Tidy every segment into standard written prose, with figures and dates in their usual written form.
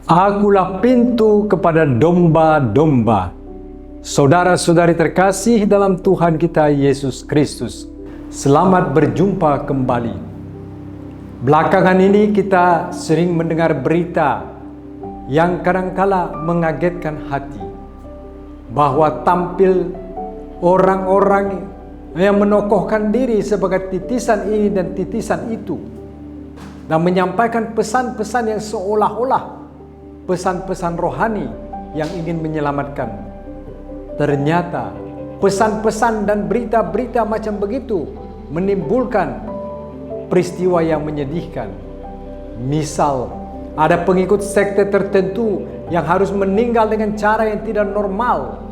Akulah pintu kepada domba-domba. Saudara-saudari terkasih dalam Tuhan kita Yesus Kristus, selamat berjumpa kembali. Belakangan ini kita sering mendengar berita yang kadangkala mengagetkan hati, bahwa tampil orang-orang yang menokohkan diri sebagai titisan ini dan titisan itu, dan menyampaikan pesan-pesan yang seolah-olah pesan-pesan rohani yang ingin menyelamatkan. Ternyata pesan-pesan dan berita-berita macam begitu menimbulkan peristiwa yang menyedihkan. Misal, ada pengikut sekte tertentu yang harus meninggal dengan cara yang tidak normal.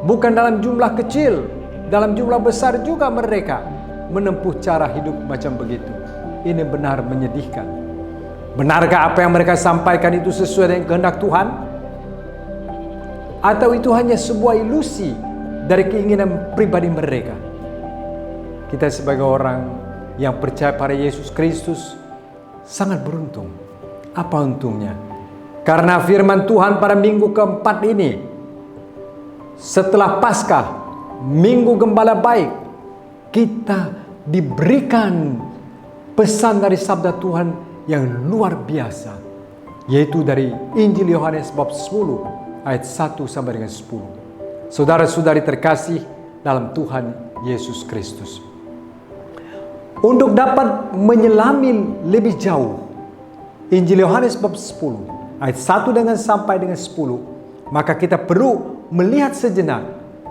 Bukan dalam jumlah kecil, dalam jumlah besar juga mereka menempuh cara hidup macam begitu. Ini benar menyedihkan. Benarkah apa yang mereka sampaikan itu sesuai dengan kehendak Tuhan? Atau itu hanya sebuah ilusi dari keinginan pribadi mereka? Kita sebagai orang yang percaya pada Yesus Kristus sangat beruntung. Apa untungnya? Karena firman Tuhan pada minggu keempat ini, setelah Paskah, Minggu Gembala Baik, kita diberikan pesan dari sabda Tuhan yang luar biasa, yaitu dari Injil Yohanes bab 10 ayat 1 sampai dengan 10. Saudara-saudari terkasih dalam Tuhan Yesus Kristus, untuk dapat menyelami lebih jauh Injil Yohanes bab 10 ayat 1 dengan sampai dengan 10, maka kita perlu melihat sejenak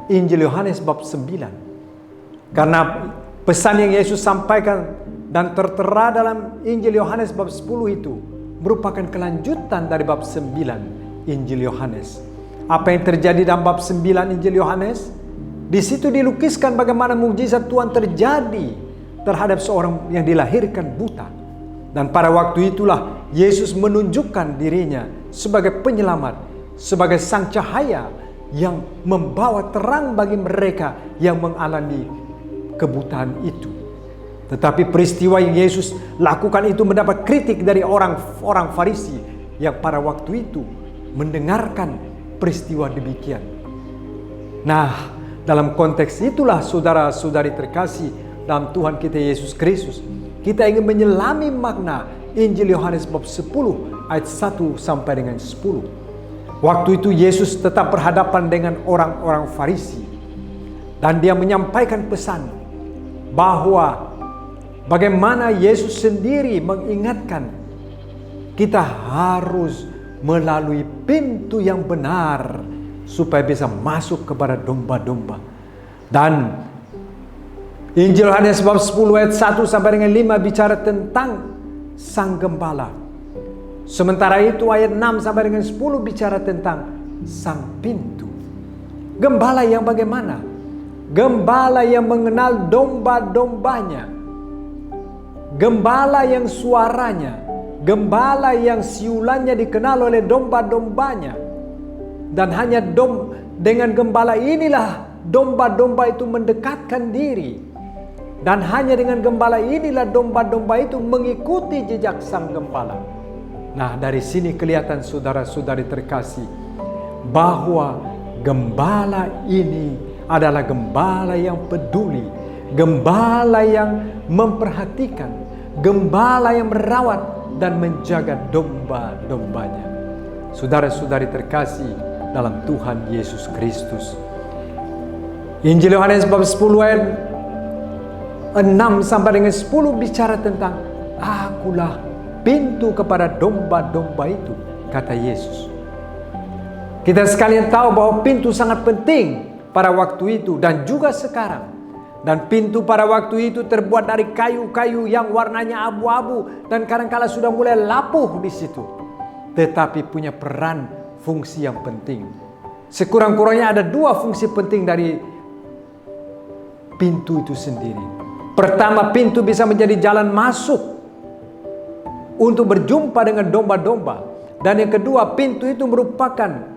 Injil Yohanes bab 9. Karena pesan yang Yesus sampaikan dan tertera dalam Injil Yohanes bab 10 itu merupakan kelanjutan dari bab 9 Injil Yohanes. Apa yang terjadi dalam bab 9 Injil Yohanes? Di situ dilukiskan bagaimana mukjizat Tuhan terjadi terhadap seorang yang dilahirkan buta. Dan pada waktu itulah Yesus menunjukkan dirinya sebagai penyelamat, sebagai sang cahaya yang membawa terang bagi mereka yang mengalami kebutaan itu. Tetapi peristiwa yang Yesus lakukan itu mendapat kritik dari orang Farisi yang pada waktu itu mendengarkan peristiwa demikian. Nah, dalam konteks itulah saudara-saudari terkasih dalam Tuhan kita Yesus Kristus, kita ingin menyelami makna Injil Yohanes bab 10 ayat 1 sampai dengan 10. Waktu itu Yesus tetap berhadapan dengan orang-orang Farisi, dan dia menyampaikan pesan bahwa bagaimana Yesus sendiri mengingatkan kita harus melalui pintu yang benar supaya bisa masuk kepada domba-domba. Dan Injil Yohanes bab 10 ayat 1 sampai dengan 5 bicara tentang sang gembala. Sementara itu ayat 6 sampai dengan 10 bicara tentang sang pintu. Gembala yang bagaimana? Gembala yang mengenal domba-dombanya. Gembala yang suaranya, gembala yang siulannya dikenal oleh domba-dombanya. Dan hanya dengan gembala inilah domba-domba itu mendekatkan diri. Dan hanya dengan gembala inilah domba-domba itu mengikuti jejak sang gembala. Nah, dari sini kelihatan saudara-saudari terkasih bahwa gembala ini adalah gembala yang peduli, gembala yang memperhatikan, gembala yang merawat dan menjaga domba-dombanya. Saudara-saudari terkasih dalam Tuhan Yesus Kristus, Injil Yohanes bab 10 ayat 6 sampai dengan 10 bicara tentang akulah pintu kepada domba-domba itu, kata Yesus. Kita sekalian tahu bahwa pintu sangat penting pada waktu itu dan juga sekarang. Dan pintu pada waktu itu terbuat dari kayu-kayu yang warnanya abu-abu dan kadangkala sudah mulai lapuh di situ. Tetapi punya peran fungsi yang penting. Sekurang-kurangnya ada dua fungsi penting dari pintu itu sendiri. Pertama, pintu bisa menjadi jalan masuk untuk berjumpa dengan domba-domba. Dan yang kedua, pintu itu merupakan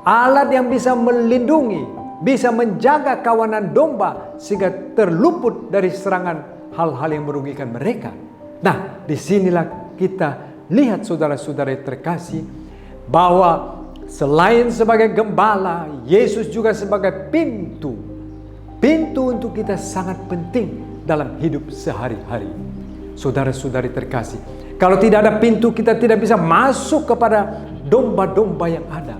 alat yang bisa melindungi, bisa menjaga kawanan domba sehingga terluput dari serangan hal-hal yang merugikan mereka. Nah, disinilah kita lihat saudara-saudara terkasih, bahwa selain sebagai gembala, Yesus juga sebagai pintu. Pintu untuk kita sangat penting dalam hidup sehari-hari. Saudara-saudari terkasih, kalau tidak ada pintu, kita tidak bisa masuk kepada domba-domba yang ada.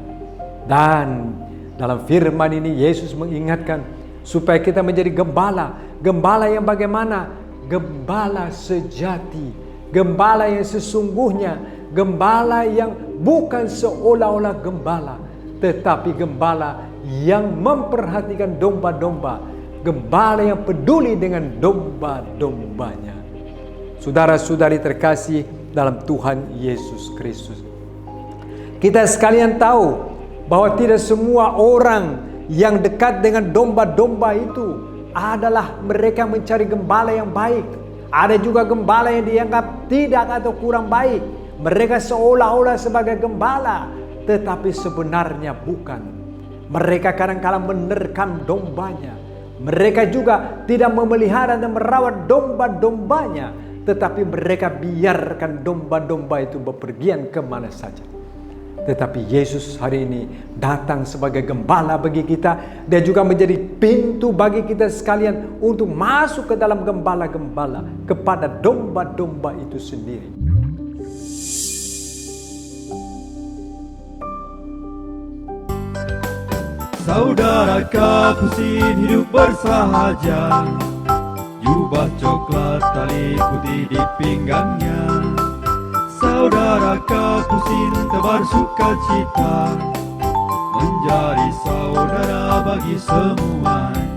Dan dalam firman ini Yesus mengingatkan supaya kita menjadi gembala. Gembala yang bagaimana? Gembala sejati, gembala yang sesungguhnya, gembala yang bukan seolah-olah gembala, tetapi gembala yang memperhatikan domba-domba, gembala yang peduli dengan domba-dombanya. Saudara-saudari terkasih dalam Tuhan Yesus Kristus, kita sekalian tahu bahwa tidak semua orang yang dekat dengan domba-domba itu adalah mereka mencari gembala yang baik. Ada juga gembala yang dianggap tidak atau kurang baik. Mereka seolah-olah sebagai gembala, tetapi sebenarnya bukan. Mereka kadang-kadang menerkam dombanya. Mereka juga tidak memelihara dan merawat domba-dombanya, tetapi mereka biarkan domba-domba itu bepergian kemana saja. Tetapi Yesus hari ini datang sebagai gembala bagi kita. Dia juga menjadi pintu bagi kita sekalian untuk masuk ke dalam gembala-gembala, kepada domba-domba itu sendiri. Saudara Kapusin hidup bersahaja, jubah coklat tali putih di pinggangnya. Saudara Kapusin tebar sukacita, menjadi saudara bagi semuanya.